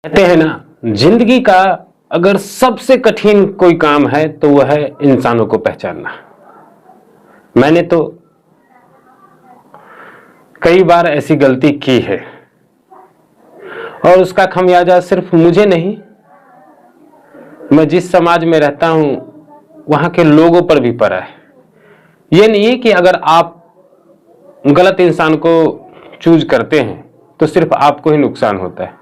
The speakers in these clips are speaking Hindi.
कहते हैं ना, जिंदगी का अगर सबसे कठिन कोई काम है तो वह है इंसानों को पहचानना। मैंने तो कई बार ऐसी गलती की है और उसका खमियाजा सिर्फ मुझे नहीं, मैं जिस समाज में रहता हूं वहां के लोगों पर भी पड़ा है। यह नहीं है कि अगर आप गलत इंसान को चूज करते हैं तो सिर्फ आपको ही नुकसान होता है,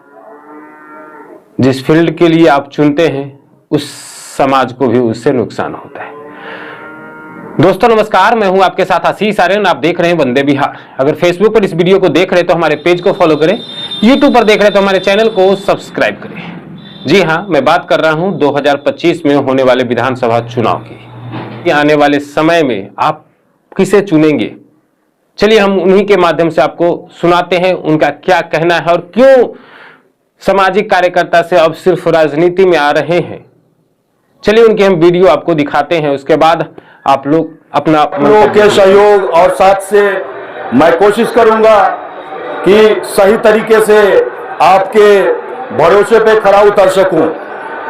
जिस फील्ड के लिए आप चुनते हैं उस समाज को भी उससे नुकसान होता है। दोस्तों नमस्कार, मैं हूं आपके साथ आशीष आर्यन। आप देख रहे हैं वंदे विहार। अगर फेसबुक पर इस वीडियो को देख रहे हैं तो हमारे पेज को फॉलो करें, यूट्यूब पर देख रहे हैं तो हमारे चैनल को सब्सक्राइब करें। जी हां, मैं बात कर रहा हूं 2025 में होने वाले विधानसभा चुनाव की। आने वाले समय में आप किसे चुनेंगे, चलिए हम उन्हीं के माध्यम से आपको सुनाते हैं उनका क्या कहना है और क्यों सामाजिक कार्यकर्ता से अब सिर्फ राजनीति में आ रहे हैं। चलिए उनके हम वीडियो आपको दिखाते हैं, उसके बाद आप लोग अपना लोगों के सहयोग और साथ से मैं कोशिश करूंगा कि सही तरीके से आपके भरोसे पे खरा उतर सकूं।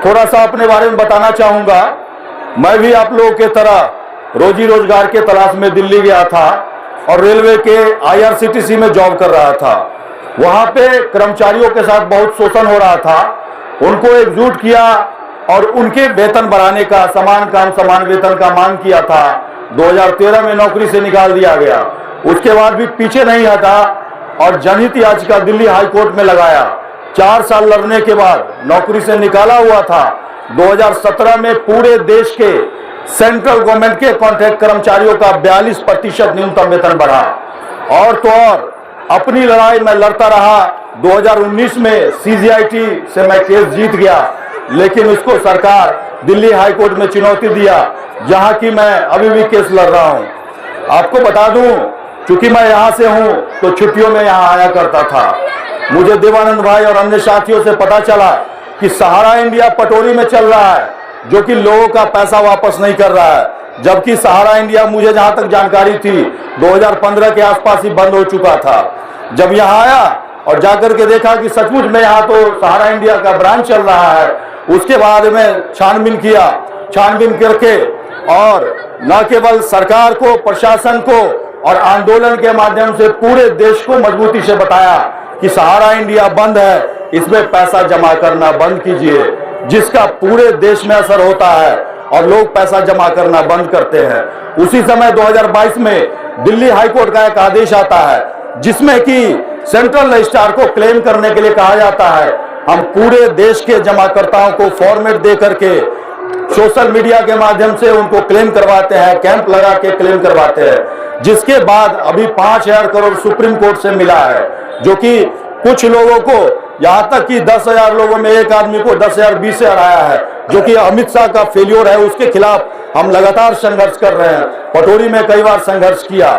थोड़ा सा अपने बारे में बताना चाहूंगा। मैं भी आप लोगों के तरह रोजी रोजगार के तलाश में दिल्ली गया था और रेलवे के IRCTC में जॉब कर रहा था। वहां पे कर्मचारियों के साथ बहुत शोषण हो रहा था। उनको एकजुट किया और उनके वेतन बढ़ाने का, समान काम समान वेतन का मांग किया था। 2013 में नौकरी से निकाल दिया गया। उसके बाद भी पीछे नहीं हटा और जनहित याचिका दिल्ली हाई कोर्ट में लगाया। 4 साल लड़ने के बाद नौकरी से निकाला हुआ था। 2017 में पूरे देश के सेंट्रल गवर्नमेंट के कॉन्ट्रैक्ट कर्मचारियों का 42% न्यूनतम वेतन बढ़ा। और तो और अपनी लड़ाई मैं लड़ता रहा। 2019 में CGIT से मैं केस जीत गया, लेकिन उसको सरकार दिल्ली हाई कोर्ट में चुनौती दिया, जहां की मैं अभी भी केस लड़ रहा हूं। आपको बता दूं, चूंकि मैं यहां से हूं तो छुट्टियों में यहां आया करता था। मुझे देवानंद भाई और अन्य साथियों से पता चला कि सहारा इंडिया पटोरी में चल रहा है, जो कि लोगों का पैसा वापस नहीं कर रहा है। जबकि सहारा इंडिया, मुझे जहां तक जानकारी थी, 2015 के आसपास ही बंद हो चुका था। जब यहां आया और जाकर के देखा कि सचमुच में यहां तो सहारा इंडिया का ब्रांच चल रहा है, उसके बाद में छानबीन किया। छानबीन करके और न केवल सरकार को, प्रशासन को और आंदोलन के माध्यम से पूरे देश को मजबूती से बताया कि सहारा इंडिया बंद है, इसमें पैसा जमा करना बंद कीजिए, जिसका पूरे देश में असर होता है और लोग पैसा जमा करना बंद करते हैं। उसी समय 2022 में दिल्ली हाई कोर्ट का एक आदेश आता है, जिसमें कि सेंट्रल रजिस्ट्रार को क्लेम करने के लिए कहा जाता है। हम पूरे देश के जमाकर्ताओं को फॉर्मेट दे करके सोशल मीडिया के माध्यम से उनको क्लेम करवाते हैं, कैंप लगा के क्लेम करवाते हैं। जिसके बाद अभी 5000 करोड़ सुप्रीम कोर्ट से मिला है, जो कि कुछ लोगों को, यहाँ तक कि 10,000 लोगों में एक आदमी को 10,000 20,000 आया है, जो कि अमित शाह का फेल्योर है। उसके खिलाफ हम लगातार संघर्ष कर रहे हैं। पटोरी में कई बार संघर्ष किया।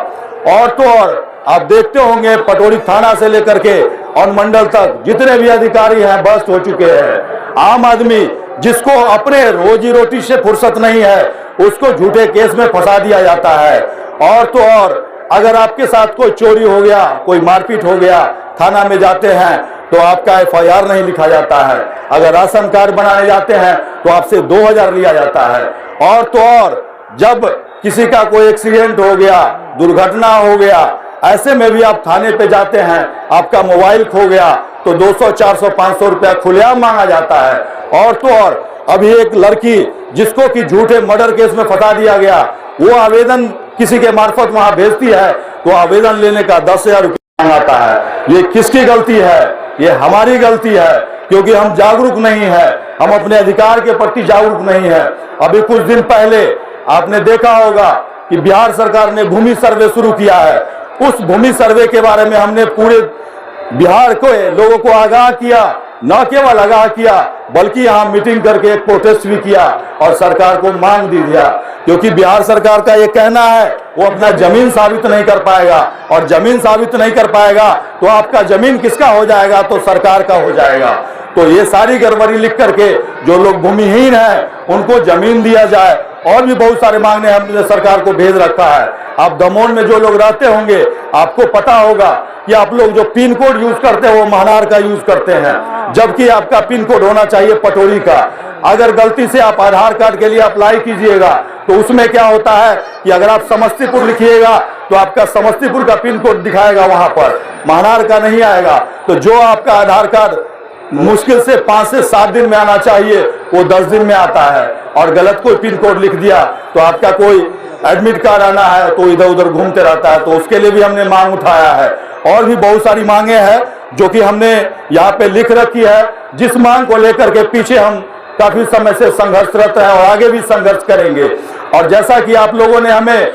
और तो और आप देखते होंगे, पटोरी थाना से लेकर के अनुमंडल तक जितने भी अधिकारी हैं बस्त हो चुके हैं। आम आदमी जिसको अपने रोजी रोटी से फुर्सत नहीं है, उसको झूठे केस में फंसा दिया जाता है। और तो और अगर आपके साथ कोई चोरी हो गया, कोई मारपीट हो गया, थाना में जाते हैं तो आपका FIR नहीं लिखा जाता है। अगर राशन कार्ड बनाने जाते हैं तो आपसे 2000 लिया जाता है। और तो और जब किसी का कोई एक्सीडेंट हो गया, दुर्घटना हो गया, ऐसे में भी आप थाने पे जाते हैं, आपका मोबाइल खो गया तो 200, 400, 500 रुपया खुलेआम मांगा जाता है। और तो और अभी एक लड़की जिसको कि झूठे मर्डर केस में फंसा दिया गया, वो आवेदन किसी के मार्फत वहां भेजती है तो आवेदन लेने का 10,000 रुपया मांगता है। ये किसकी गलती है? ये हमारी गलती है, क्योंकि हम जागरूक नहीं है, हम अपने अधिकार के प्रति जागरूक नहीं है। अभी कुछ दिन पहले आपने देखा होगा कि बिहार सरकार ने भूमि सर्वे शुरू किया है। उस भूमि सर्वे के बारे में हमने पूरे बिहार को, लोगों को आगाह किया। न केवल आगाह किया, बल्कि यहाँ मीटिंग करके एक प्रोटेस्ट भी किया और सरकार को मांग दी दिया। क्योंकि बिहार सरकार का ये कहना है, वो अपना जमीन साबित नहीं कर पाएगा, और जमीन साबित नहीं कर पाएगा तो आपका जमीन किसका हो जाएगा? तो सरकार का हो जाएगा। तो ये सारी गड़बड़ी लिख करके जो लोग भूमिहीन हैं उनको जमीन दिया जाए। और भी बहुत सारे मांगने हमने सरकार को भेज रखा है। आप दमोह में जो लोग रहते होंगे आपको पता होगा कि आप लोग जो पिन कोड यूज करते हैं वो महनार का यूज करते हैं, जबकि आपका पिन कोड होना चाहिए पटोरी का। अगर गलती से आप आधार कार्ड के लिए अप्लाई कीजिएगा तो उसमें क्या होता है कि अगर आप समस्तीपुर लिखिएगा तो आपका समस्तीपुर का पिन कोड दिखाएगा, वहां पर महनार का नहीं आएगा। तो जो आपका आधार कार्ड मुश्किल से 5 से 7 दिन में आना चाहिए वो 10 दिन में आता है, और गलत कोई पिन कोड लिख दिया तो आपका कोई एडमिट कार्ड आना है तो इधर उधर घूमते रहता है। तो उसके लिए भी हमने मांग उठाया है। और भी बहुत सारी मांगे हैं जो कि हमने यहाँ पे लिख रखी है, जिस मांग को लेकर के पीछे हम काफी समय से संघर्षरत हैं और आगे भी संघर्ष करेंगे। और जैसा कि आप लोगों ने हमें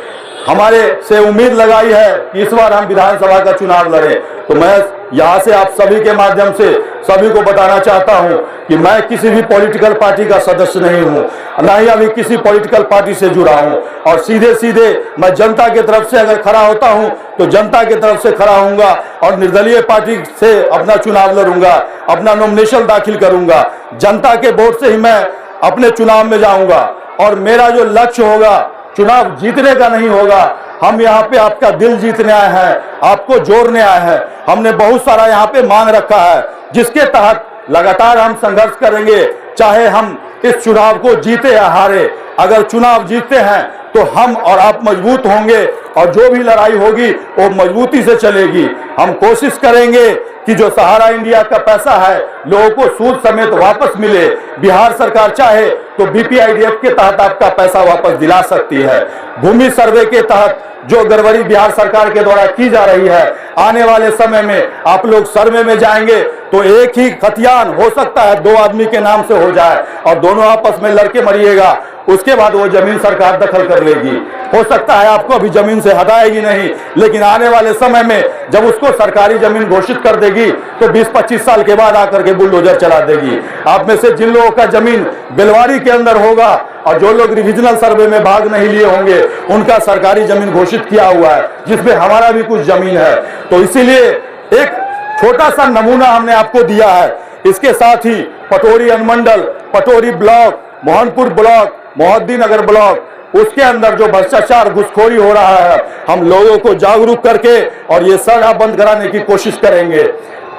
हमारे से उम्मीद लगाई है कि इस बार हम विधानसभा का चुनाव लड़ें, तो मैं यहाँ से आप सभी के माध्यम से सभी को बताना चाहता हूँ कि मैं किसी भी पॉलिटिकल पार्टी का सदस्य नहीं हूँ, ना ही अभी किसी पॉलिटिकल पार्टी से जुड़ा हूँ। और सीधे सीधे मैं जनता की तरफ से अगर खड़ा होता हूँ तो जनता की तरफ से खड़ा होऊंगा और निर्दलीय पार्टी से अपना चुनाव लड़ूंगा, अपना नॉमिनेशन दाखिल करूंगा। जनता के वोट से ही मैं अपने चुनाव में जाऊंगा। और मेरा जो लक्ष्य होगा चुनाव जीतने का नहीं होगा। हम यहाँ पे आपका दिल जीतने आए हैं, आपको जोड़ने आए हैं। हमने बहुत सारा यहाँ पे मांग रखा है जिसके तहत लगातार हम संघर्ष करेंगे, चाहे हम इस चुनाव को जीते या हारे। अगर चुनाव जीतते हैं तो हम और आप मजबूत होंगे और जो भी लड़ाई होगी वो मजबूती से चलेगी। हम कोशिश करेंगे कि जो सहारा इंडिया का पैसा है लोगों को सूद समेत वापस मिले। बिहार सरकार चाहे तो बीपीआईडीएफ के तहत आपका पैसा वापस दिला सकती है। भूमि सर्वे के तहत जो गड़बड़ी बिहार सरकार के द्वारा की जा रही है, आने वाले समय में आप लोग सर्वे में जाएंगे तो एक ही खतियान हो सकता है 2 आदमी के नाम से हो जाए और दोनों आपस में लड़के मरिएगा, उसके बाद वो जमीन सरकार दखल कर लेगी। हो सकता है आपको अभी जमीन से हटाएगी नहीं, लेकिन आने वाले समय में जब उसको सरकारी जमीन घोषित कर देगी तो 20-25 साल के बाद आकर के बुलडोजर चला देगी। आप में से जिन लोगों का जमीन बेलवारी के अंदर होगा और जो लोग रिविजनल सर्वे में भाग नहीं लिए होंगे उनका सरकारी जमीन घोषित किया हुआ है, जिसमें हमारा भी कुछ जमीन है। तो इसीलिए एक छोटा सा नमूना हमने आपको दिया है। इसके साथ ही पटोरी अनुमंडल, Patori block, Mohanpur block, Mohiuddinagar block, उसके अंदर जो भ्रष्टाचार घुसखोरी हो रहा है हम लोगों को जागरूक करके और ये सड़ा बंद कराने की कोशिश करेंगे।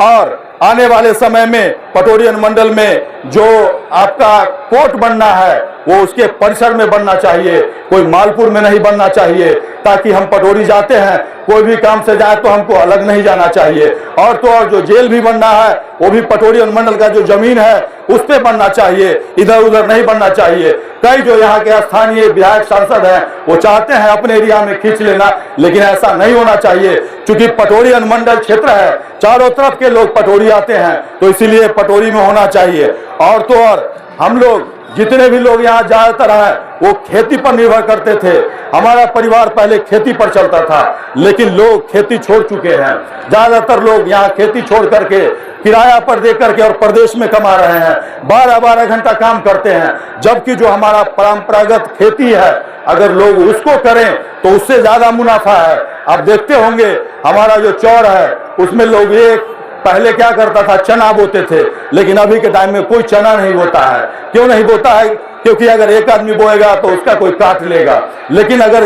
और आने वाले समय में पटोरी अनुमंडल में जो आपका कोर्ट बनना है वो उसके परिसर में बनना चाहिए, कोई मालपुर में नहीं बनना चाहिए, ताकि हम पटोरी जाते हैं कोई भी काम से जाए तो हमको अलग नहीं जाना चाहिए। और तो और जो जेल भी बनना है वो भी पटोरी अनुमंडल का जो जमीन है उस पे बनना चाहिए, इधर उधर नहीं बनना चाहिए। कई जो यहाँ के स्थानीय विधायक सांसद हैं वो चाहते हैं अपने एरिया में खींच लेना, लेकिन ऐसा नहीं होना चाहिए, क्योंकि पटोरी अनुमंडल क्षेत्र है, चारों तरफ के लोग पटोरी आते हैं, तो इसीलिए पटोरी में होना चाहिए। और तो और हम लोग जितने भी लोग यहाँ ज्यादातर हैं वो खेती पर निर्भर करते थे। हमारा परिवार पहले खेती पर चलता था, लेकिन लोग खेती छोड़ चुके हैं। ज्यादातर लोग यहाँ खेती छोड़ करके किराया पर दे करके और प्रदेश में कमा रहे हैं, 12-12 घंटा काम करते हैं। जबकि जो हमारा परंपरागत खेती है अगर लोग उसको करें तो उससे ज्यादा मुनाफा है। आप देखते होंगे हमारा जो चौर है उसमें लोग एक पहले क्या करता था, चना बोते थे, लेकिन अभी के टाइम में कोई चना नहीं बोता है। क्यों नहीं बोता है? क्योंकि अगर एक आदमी बोएगा तो उसका कोई काट लेगा। लेकिन अगर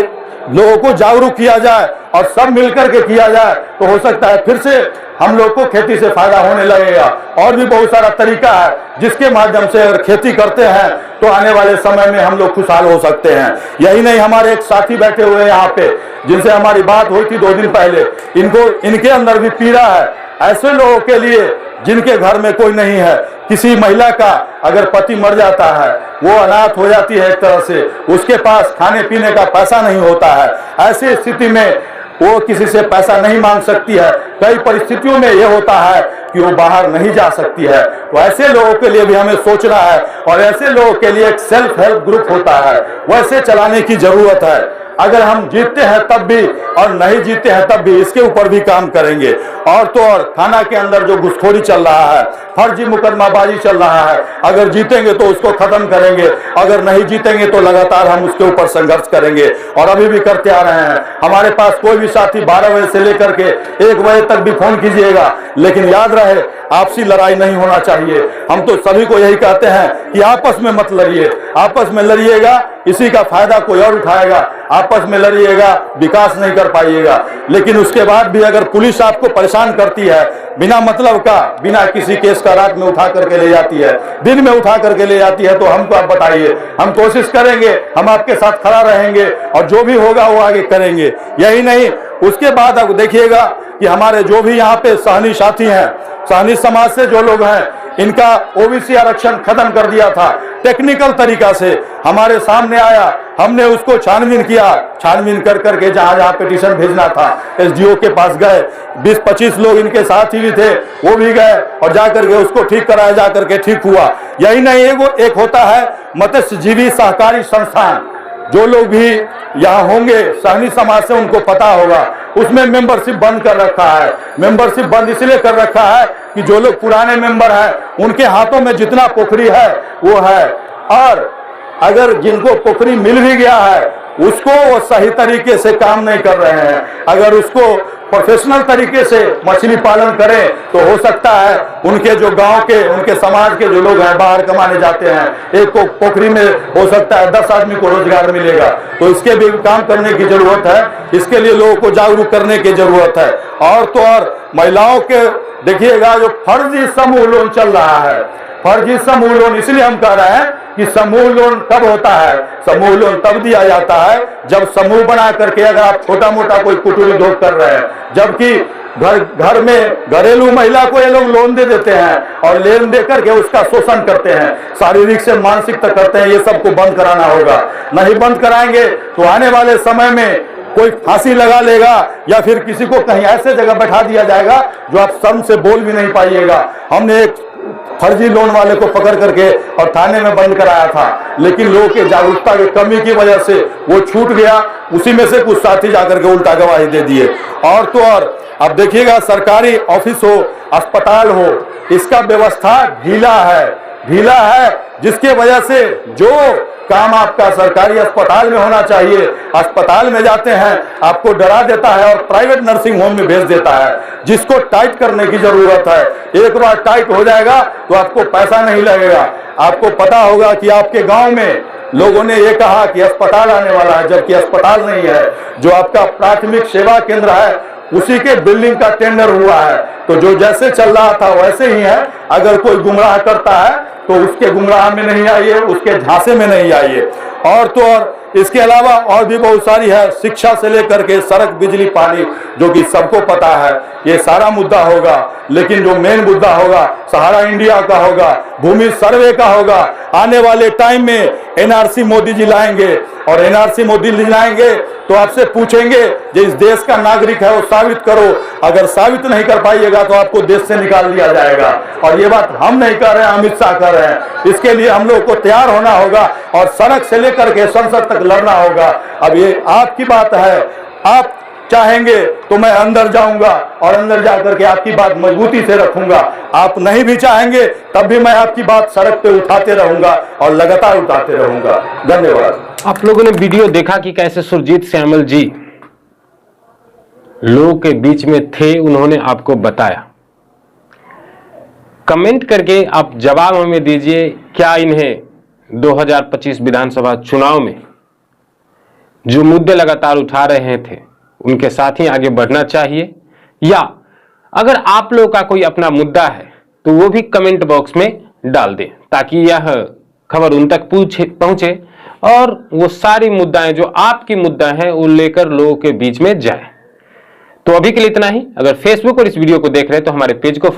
लोगों को जागरूक किया जाए और सब मिलकर के किया जाए तो हो सकता है फिर से हम लोग को खेती से फायदा होने लगेगा। और भी बहुत सारा तरीका है जिसके माध्यम से अगर खेती करते हैं तो आने वाले समय में हम लोग खुशहाल हो सकते हैं। यही नहीं, हमारे एक साथी बैठे हुए हैं यहाँ पे जिनसे हमारी बात हुई थी 2 दिन पहले, इनके अंदर भी पीड़ा है। ऐसे लोगों के लिए जिनके घर में कोई नहीं है, किसी महिला का अगर पति मर जाता है, वो अनाथ हो जाती है एक तरह से, उसके पास खाने पीने का पैसा नहीं होता है, ऐसी स्थिति में वो किसी से पैसा नहीं मांग सकती है। कई परिस्थितियों में ये होता है कि वो बाहर नहीं जा सकती है। तो ऐसे लोगों के लिए भी हमें सोचना है और ऐसे लोगों के लिए एक सेल्फ हेल्प ग्रुप होता है, वैसे चलाने की जरूरत है। अगर हम जीतते हैं तब भी और नहीं जीतते हैं तब भी इसके ऊपर भी काम करेंगे। और तो और थाना के अंदर जो घुसखोरी चल रहा है, फर्जी मुकदमाबाजी चल रहा है, अगर जीतेंगे तो उसको खत्म करेंगे, अगर नहीं जीतेंगे तो लगातार हम उसके ऊपर संघर्ष करेंगे और अभी भी करते आ रहे हैं। हमारे पास कोई भी साथी 12 बजे से लेकर के 1 बजे तक भी फोन कीजिएगा, लेकिन याद रहे आपसी लड़ाई नहीं होना चाहिए। हम तो सभी को यही कहते हैं कि आपस में मत लड़िए, आपस में लड़िएगा इसी का फायदा कोई और उठाएगा, आपस में लड़िएगा विकास नहीं कर पाइएगा। लेकिन उसके बाद भी अगर पुलिस आपको परेशान करती है बिना मतलब का, बिना किसी केस का रात में उठा करके ले जाती है, दिन में उठा करके ले जाती है, तो हमको आप बताइए, हम कोशिश करेंगे, हम आपके साथ खड़ा रहेंगे और जो भी होगा वो आगे करेंगे। यही नहीं, उसके बाद अब देखिएगा कि हमारे जो भी यहाँ पे सहनी साथी हैं, सहनी समाज से जो लोग हैं, इनका ओबीसी आरक्षण खत्म कर दिया था टेक्निकल तरीका से, हमारे सामने आया, हमने उसको छानबीन किया, छानबीन कर करके जहां जहां पिटीशन भेजना था एसडीओ के पास गए, 20-25 लोग इनके साथ ही भी थे, वो भी गए और जाकर के उसको ठीक कराया, जाकर के ठीक हुआ। यही नहीं, एक होता है मत्स्यजीवी सहकारी संस्थान, जो लोग भी यहाँ होंगे सहनी समाज से उनको पता होगा, उसमें मेंबरशिप बंद कर रखा है। मेंबरशिप बंद इसलिए कर रखा है कि जो लोग पुराने मेंबर हैं उनके हाथों में जितना पोखरी है वो है, और अगर जिनको पोखरी मिल भी गया है उसको वो सही तरीके से काम नहीं कर रहे हैं। अगर उसको प्रोफेशनल तरीके से मछली पालन करें तो हो सकता है उनके जो गांव के, उनके समाज के जो लोग हैं बाहर कमाने जाते हैं, एक को पोखरी में हो सकता है 10 आदमी को रोजगार मिलेगा। तो इसके भी काम करने की जरूरत है, इसके लिए लोगों को जागरूक करने की जरूरत है। और तो और महिलाओं के देखिएगा जो फर्जी समूह लोन चल रहा है, फर्जी समूह लोन इसलिए हम कह रहे हैं कि समूह लोन कब होता है, समूह लोन तब दिया जाता है जब समूह बना करके अगर आप छोटा मोटा कोई कुटीर उद्योग कर रहे हैं, जबकि घर में घरेलू महिला को ये लोग लोन दे देते हैं और लोन दे करके उसका शोषण करते हैं, शारीरिक से मानसिक तक करते हैं। ये सबको बंद कराना होगा, नहीं बंद कराएंगे तो आने वाले समय में कोई फांसी लगा लेगा या फिर किसी को कहीं ऐसे जगह बैठा दिया जाएगा जो आप शर्म से बोल भी नहीं पाइएगा। हमने एक फर्जी लोन वाले को पकड़ करके और थाने में बंद कराया था, लेकिन लोगों के जागरूकता की कमी की वजह से वो छूट गया, उसी में से कुछ साथी जाकर के उल्टा गवाही दे दिए। और तो और अब देखिएगा सरकारी ऑफिस हो, अस्पताल हो, इसका व्यवस्था ढीला है, जिसके वजह से जो काम आपका सरकारी अस्पताल में होना चाहिए, अस्पताल में जाते हैं आपको डरा देता है और प्राइवेट नर्सिंग होम में भेज देता है, जिसको टाइट करने की जरूरत है। एक बार टाइट हो जाएगा तो आपको पैसा नहीं लगेगा। आपको पता होगा कि आपके गांव में लोगों ने ये कहा कि अस्पताल आने वाला है, जबकि अस्पताल नहीं है। जो आपका प्राथमिक सेवा केंद्र है उसी के बिल्डिंग का टेंडर हुआ है, तो जो जैसे चल रहा था वैसे ही है। अगर कोई गुमराह करता है तो उसके गुमराह में नहीं आइए, उसके झांसे में नहीं आइए। और तो और इसके अलावा और भी बहुत सारी है, शिक्षा से लेकर के सड़क, बिजली, पानी, जो कि सबको पता है, ये सारा मुद्दा होगा। लेकिन जो मेन मुद्दा होगा सहारा इंडिया का होगा, भूमि सर्वे का होगा। आने वाले टाइम में एनआरसी मोदी जी लाएंगे और एनआरसी मोदी जी लाएंगे तो आपसे पूछेंगे जो इस देश का नागरिक है वो साबित करो। अगर साबित नहीं कर पाइएगा तो आपको देश से निकाल दिया जाएगा। और ये बात हम नहीं कर रहे हैं, अमित शाह कर रहे हैं। इसके लिए हम लोग को तैयार होना होगा और सड़क से लेकर के संसद तक लड़ना होगा। अब ये आपकी बात है, आप चाहेंगे तो मैं अंदर जाऊंगा और अंदर जाकर के आपकी बात मजबूती से रखूंगा। आप नहीं भी चाहेंगे तब भी मैं आपकी बात सड़क पे उठाते रहूंगा और लगातार उठाते रहूंगा। धन्यवाद। आप लोगों ने वीडियो देखा कि कैसे सुरजीत श्यामल जी लोगों के बीच में थे, उन्होंने आपको बताया। कमेंट करके आप जवाब हमें दीजिए, क्या इन्हें 2025 विधानसभा चुनाव में जो मुद्दे लगातार उठा रहे थे उनके साथ ही आगे बढ़ना चाहिए, या अगर आप लोगों का कोई अपना मुद्दा है तो वो भी कमेंट बॉक्स में डाल दें, ताकि यह खबर उन तक पहुंचे और वो सारी मुद्दाएं जो आपकी मुद्दा है वो लेकर लोगों के बीच में जाए। तो अभी के लिए इतना ही। अगर फेसबुक और इस वीडियो को देख रहे हैं तो हमारे पेज को